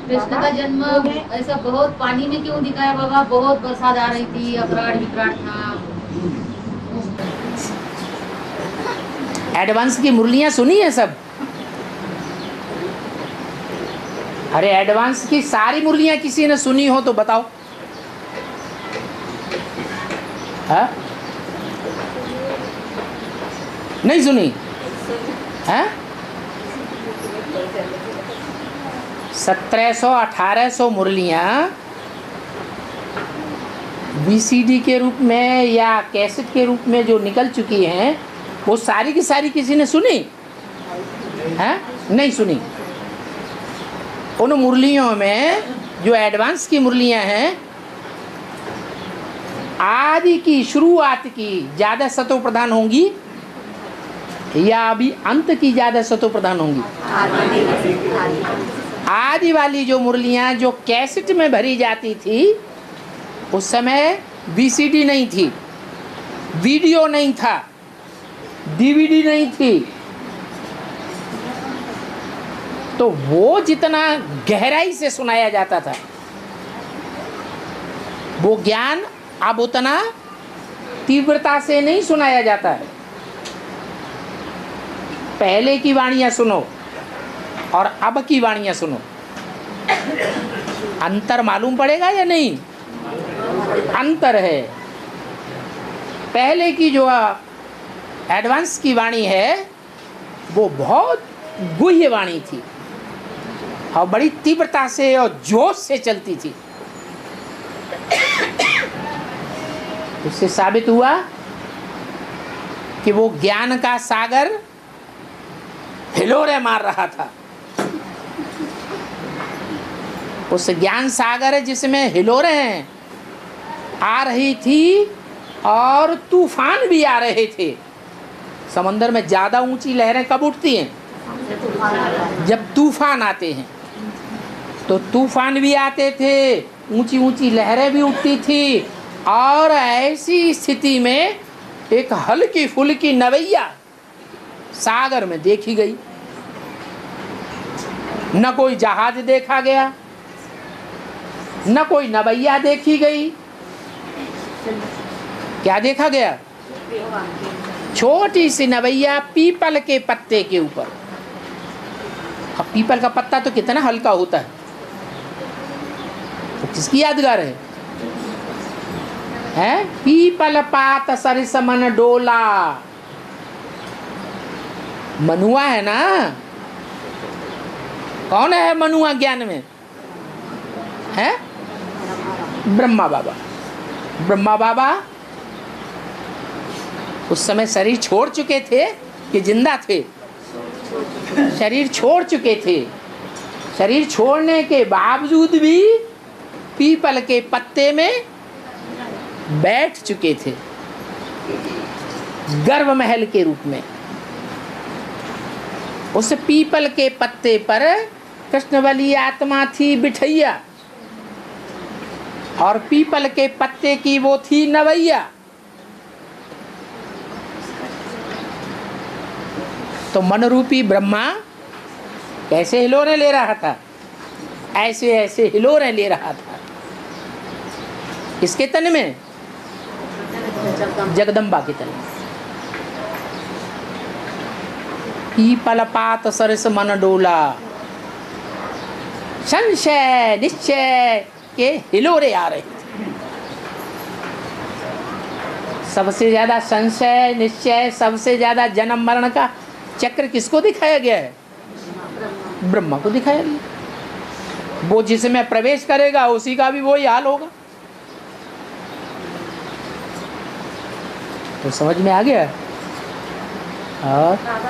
कृष्ण का जन्म ऐसा बहुत पानी में क्यों दिखाया बाबा? बहुत बरसात आ रही थी, अखराट विकराट था। एडवांस की मुरलियां सुनी है सब? अरे एडवांस की सारी मुरलियां किसी ने सुनी हो तो बताओ। हाँ? नहीं सुनी? हाँ? 1700-1800 मुरलियां वीसीडी के रूप में या कैसेट के रूप में जो निकल चुकी हैं, वो सारी की सारी किसी ने सुनी? हैं? नहीं सुनी। उन मुरलियों में जो एडवांस की मुरलियां हैं, आदि की शुरुआत की ज़्यादा सतो प्रधान होंगी या अभी अंत की ज़्यादा सतो प्रधान होंगी? आदि वाली जो मुरलियां जो कैसेट में भरी जाती थी, उस समय वीसीडी नहीं थी, वीडियो नहीं था, डीवीडी नहीं थी, तो वो जितना गहराई से सुनाया जाता था, वो ज्ञान अब उतना तीव्रता से नहीं सुनाया जाता है। पहले की वाणियां सुनो और अब की वाणियां सुनो, अंतर मालूम पड़ेगा या नहीं? अंतर है। पहले की जो एडवांस की वाणी है, वो बहुत गुह्य वाणी थी और बड़ी तीव्रता से और जोश से चलती थी। इससे साबित हुआ कि वो ज्ञान का सागर हिलोरे मार रहा था। उस ज्ञान सागर जिसमें हिलोरे हैं आ रही थी और तूफान भी आ रहे थे। समंदर में ज़्यादा ऊंची लहरें कब उठती हैं? जब तूफान आते हैं। तो तूफान भी आते थे, ऊंची ऊंची लहरें भी उठती थी, और ऐसी स्थिति में एक हल्की फुल्की नवैया सागर में देखी गई। न कोई जहाज देखा गया, न कोई नवैया देखी गई। क्या देखा गया? छोटी सी नवैया पीपल के पत्ते के ऊपर। अब पीपल का पत्ता तो कितना हल्का होता है, तो किसकी यादगार है? हैं? पीपल पात सरिस मन डोला। मनुआ है ना? कौन है मनुआ ज्ञान में? है ब्रह्मा बाबा। ब्रह्मा बाबा उस समय शरीर छोड़ चुके थे कि जिंदा थे? शरीर छोड़ चुके थे। शरीर छोड़ने के बावजूद भी पीपल के पत्ते में बैठ चुके थे, गर्भ महल के रूप में। उस पीपल के पत्ते पर कृष्ण वाली आत्मा थी बिठैया, और पीपल के पत्ते की वो थी नवैया। तो मन रूपी ब्रह्मा कैसे हिलोरे ले रहा था? ऐसे ऐसे हिलोरे ले रहा था। किसके तन में? जगदम्बा के तन में। पीपल पात सरस मन डोला। संशय निश्चय के हिलोरे आ रहे थे। सबसे ज्यादा संशय निश्चय, सबसे ज्यादा जन्म मरण का चक्र किसको दिखाया गया है? ब्रह्मा को दिखाया गया। वो जिसमें प्रवेश करेगा उसी का भी वही हाल होगा। तो समझ में आ गया? और